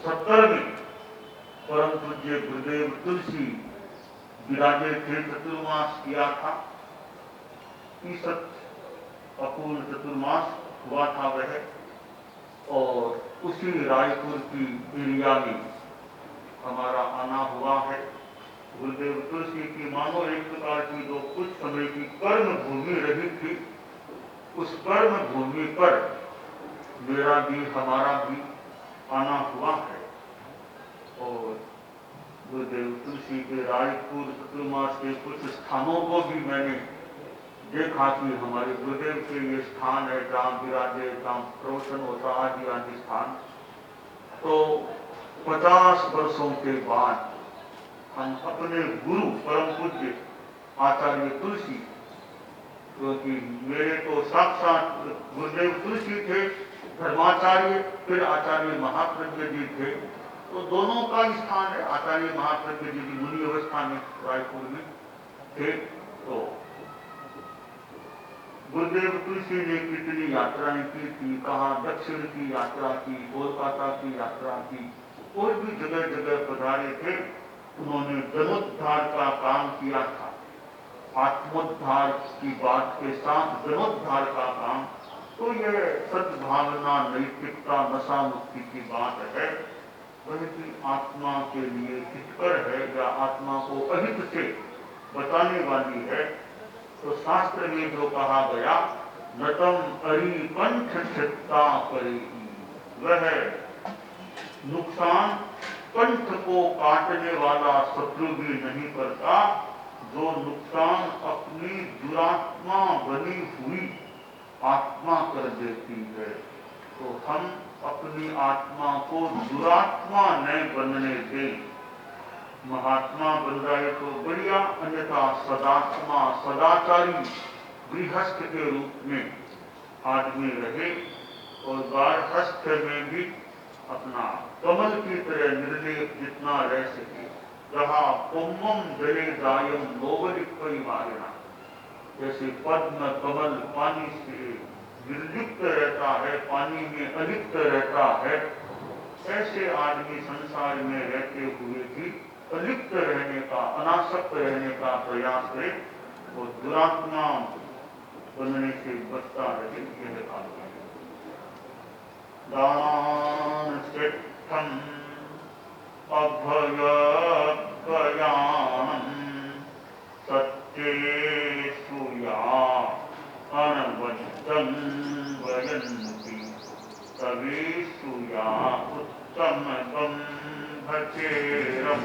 70वें परम पूज्य गुरुदेव तुलसी विराजे थे, चतुर्मास किया था। अपूर्ण चतुर्मास हुआ था वह, और उसी रायपुर की एरिया में हमारा आना हुआ है। गुरुदेव तुलसी की मानो एक प्रकार की जो कुछ समय की कर्म भूमि रही थी, उस कर्म भूमि पर मेरा भी हमारा भी आना हुआ है। और गुरुदेव तुलसी के रायपुर चतुर्मास के कुछ स्थानों को भी मैंने देखा कि हमारे गुरुदेव के ये स्थान है जहाँ विराजे, जहाँ प्रवचन होता आदि आदि स्थान। तो 50 वर्षों के बाद हम अपने गुरु परम पूज्य आचार्य तुलसी, क्योंकि मेरे तो साक्षात गुरुदेव तुलसी थे, धर्माचार्य, फिर आचार्य महाप्रज्ञ जी थे, तो दोनों का स्थान है। आचार्य महाप्रज्ञ जी की मुनि अवस्था में रायपुर में थे। तो गुरुदेव तुलसी ने कितनी यात्राएं की थी, कहाँ दक्षिण की यात्रा की, कोलकाता की यात्रा की, और भी जगह जगह पधारे थे। उन्होंने जनोद्धार का काम किया था, आत्मोद्धार की बात के साथ जनोद्धार का काम। तो यह सद्भावना, नैतिकता, नशा मुक्ति की बात है, वह की आत्मा के लिए हितकर है या आत्मा को अहित से बताने वाली है। तो शास्त्र में जो कहा गया, नतम अरि कंठ छित्ता करेगी, वह नुकसान कंठ को काटने वाला शत्रु भी नहीं करता, जो नुकसान अपनी दुरात्मा बनी हुई आत्मा कर देती है। तो हम अपनी आत्मा को दुरात्मा न बनने दें। महात्मा बन जाए तो बढ़िया, अन्यथा सदात्मा, सदाचारी गृहस्थ के रूप में आदमी रहे, और गार्हस्थ में भी अपना कमल की तरह निर्लेप जितना रह सके। जहाँ पुम्मम जले दायम नोवलिक परिवारिणा, जैसे पद्म कमल पानी से निर्लिप्त रहता है, पानी में अलिप्त रहता है, ऐसे आदमी संसार में रहते हुए भी अलिप्त रहने का, अनासक्त रहने का प्रयास करे, और दुरात्मा बनने से बचता रहे। यह काम है। दान सिद्धम अभय गयानम सत्येषु या अनवद्यं वयन्ति तवेषु या उत्तमं भचेरं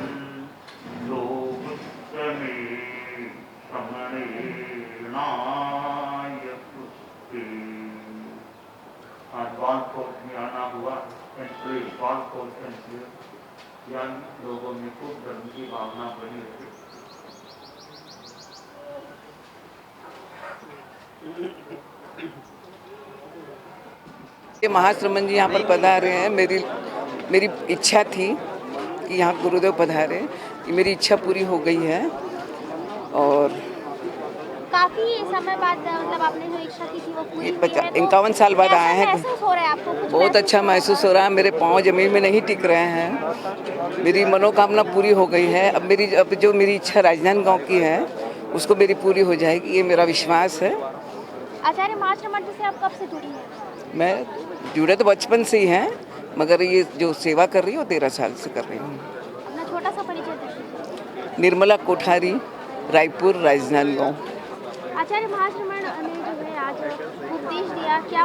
लोकुत्तमे समणेनाय पुष्टे। आज बालकोट में आना हुआ, बालकोट यानी लोगों में खूब धर्म की भावना बनी रही। महाश्रमण जी यहाँ पर पधारे हैं। मेरी इच्छा थी कि यहाँ गुरुदेव पधारे, कि मेरी इच्छा पूरी हो गई है। और काफी समय बाद मतलब आपने जो इच्छा की थी वो पूरी हुई है। 51 साल बाद आए हैं। महसूस हो रहा है आपको? कुछ बहुत अच्छा महसूस हो रहा है। मेरे पाँव जमीन में नहीं टिक रहे हैं। मेरी मनोकामना पूरी हो गई है। अब जो मेरी इच्छा राजनांदगांव की है उसको मेरी पूरी हो जाएगी, ये मेरा विश्वास है। आचार्य महाश्रमण जी से आप कब से जुड़ी हैं? मैं जुड़े तो बचपन से ही हैं, मगर ये जो सेवा कर रही हूँ 13 साल से कर रही हूँ। अपना छोटा सा परिचय दीजिए। निर्मला कोठारी, रायपुर, राजनांदगांव। आचार्य महाश्रमण ने जो है आज उपदेश दिया, क्या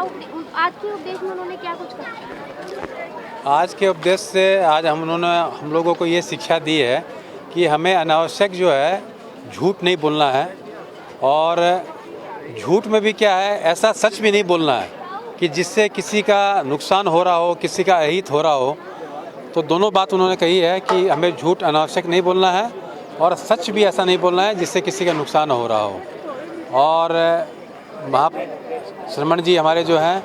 आज के उपदेश में उन्होंने क्या कुछ कहा? आज के उपदेश से आज हम लोगों को ये शिक्षा दी है कि हमें अनावश्यक जो है झूठ नहीं बोलना है, और झूठ में भी क्या है, ऐसा सच भी नहीं बोलना है कि जिससे किसी का नुकसान हो रहा हो, किसी का अहित हो रहा हो। तो दोनों बात उन्होंने कही है कि हमें झूठ अनावश्यक नहीं बोलना है, और सच भी ऐसा नहीं बोलना है जिससे किसी का नुकसान हो रहा हो। और महाश्रमण जी हमारे जो हैं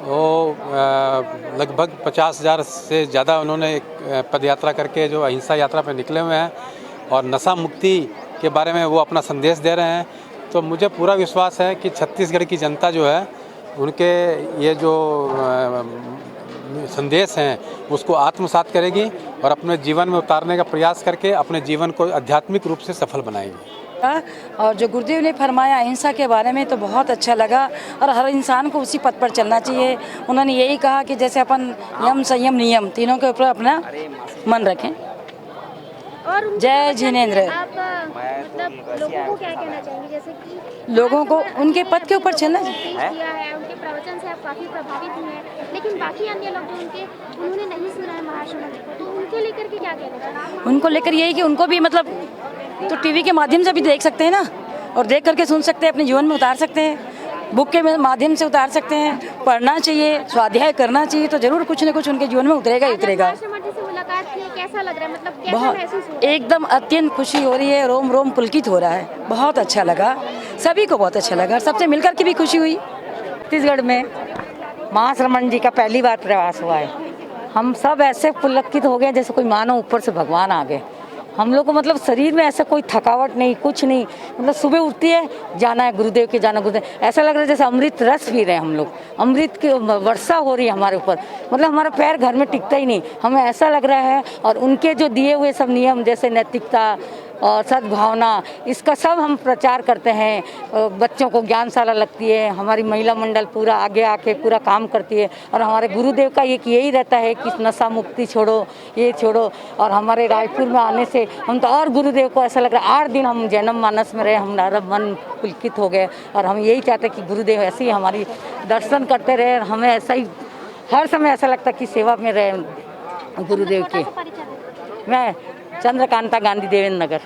वो लगभग 50,000 से ज़्यादा उन्होंने पद यात्रा करके जो अहिंसा यात्रा पर निकले हुए हैं, और नशा मुक्ति के बारे में वो अपना संदेश दे रहे हैं। तो मुझे पूरा विश्वास है कि छत्तीसगढ़ की जनता जो है उनके ये जो संदेश हैं उसको आत्मसात करेगी और अपने जीवन में उतारने का प्रयास करके अपने जीवन को आध्यात्मिक रूप से सफल बनाएगी। और जो गुरुदेव ने फरमाया अहिंसा के बारे में तो बहुत अच्छा लगा और हर इंसान को उसी पथ पर चलना चाहिए। उन्होंने यही कहा कि जैसे अपन यम संयम नियम तीनों के ऊपर अपना मन रखें। और जय जिनेंद्र। आप मतलब लोगों को क्या कहना चाहेंगे, जैसे कि लोगों को उनके पथ के ऊपर चलना उपदेश दिया है, उनके प्रवचन से आप काफी प्रभावित हुए हैं, लेकिन बाकी अन्य लोग जो उन्होंने नहीं सुना है महाश्रमण को, तो उनके लेकर के क्या कहना चाहेंगे? उनको लेकर यही कि उनको भी मतलब तो टीवी के माध्यम से भी देख सकते हैं ना, और देख करके सुन सकते हैं, अपने जीवन में उतार सकते हैं, बुक के माध्यम से उतार सकते हैं। पढ़ना चाहिए, स्वाध्याय करना चाहिए, तो जरूर कुछ न कुछ उनके जीवन में उतरेगा ही उतरेगा। महाश्रमण जी से मुलाकात की, कैसा लग रहा है, मतलब कैसा बहुत महसूस हो रहा है? एकदम अत्यंत खुशी हो रही है, रोम रोम पुलकित हो रहा है। बहुत अच्छा लगा, सभी को बहुत अच्छा लगा, सबसे मिलकर के भी खुशी हुई। छत्तीसगढ़ में महाश्रमण जी का पहली बार प्रवास हुआ है। हम सब ऐसे पुलकित हो गए जैसे कोई मानो ऊपर से भगवान आ गए। हम लोग को मतलब शरीर में ऐसा कोई थकावट नहीं, कुछ नहीं, मतलब सुबह उठती है जाना है गुरुदेव के, जाना गुरुदेव, ऐसा लग रहा है जैसे अमृत रस पी रहे हैं हम लोग, अमृत की वर्षा हो रही है हमारे ऊपर, मतलब हमारा पैर घर में टिकता ही नहीं, हमें ऐसा लग रहा है। और उनके जो दिए हुए सब नियम जैसे नैतिकता और सद्भावना, इसका सब हम प्रचार करते हैं। बच्चों को ज्ञानशाला लगती है, हमारी महिला मंडल पूरा आगे आके पूरा काम करती है, और हमारे गुरुदेव का यही रहता है कि नशा मुक्ति छोड़ो, ये छोड़ो। और हमारे रायपुर में आने से हम तो और गुरुदेव को ऐसा लग रहा है 8 दिन हम जन्म मानस में रहे, हमारा मन पुलकित हो गए, और हम यही चाहते हैं कि गुरुदेव ऐसे ही हमारी दर्शन करते रहे, हमें ऐसा ही हर समय ऐसा लगता कि सेवा में रहे गुरुदेव के। परिचय दें। मैं चंद्रकांता गांधी, देवेंद्र नगर।